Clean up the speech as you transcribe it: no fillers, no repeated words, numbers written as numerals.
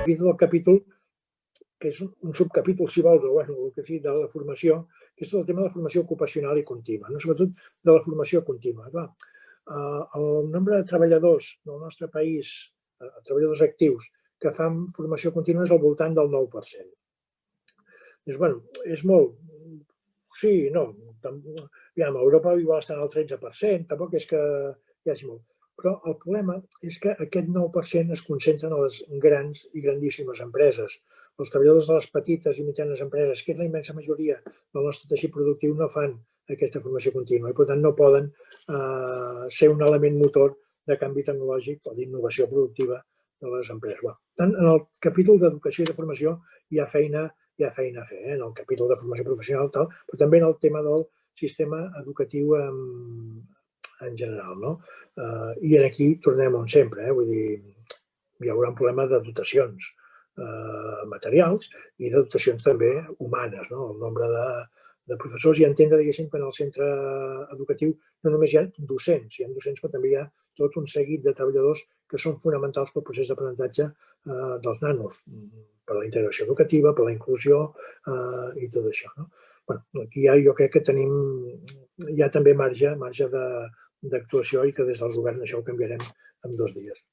el capítol, que és un subcapítol, si vols, o el que sigui, de la formació, que és tot el tema de la formació ocupacional i contínua, sobretot de la formació contínua. El nombre de treballadors del nostre país, treballadors actius, que fan formació contínua és al voltant del 9%. Dius, bueno, és molt. Sí, no. A Europa igual estan al 13%, tampoc és que hi hagi molt. Però el problema és que aquest 9% es concentra en les grans i grandíssimes empreses. Els treballadors de les petites i mitjanes empreses, que és la immensa majoria del nostre teixit productiu, no fan aquesta formació contínua i, per tant, no poden ser un element motor de canvi tecnològic o d'innovació productiva de les empreses. Tant en el capítol d'educació i de formació hi ha feina a fer, en el capítol de formació professional, però també en el tema del sistema educatiu en general. I aquí tornem on sempre, vull dir, hi haurà un problema de dotacions materials i de dotacions també humanes, el nombre de professors, i entendre, diguéssim, que en el centre educatiu no només hi ha docents, però també hi ha tot un seguit de treballadors que són fonamentals pel procés d'aprenentatge dels nanos, per la integració educativa, per la inclusió i tot això. Aquí jo crec que hi ha també marge d'actuació i que des del govern això ho canviarem en 2 dies.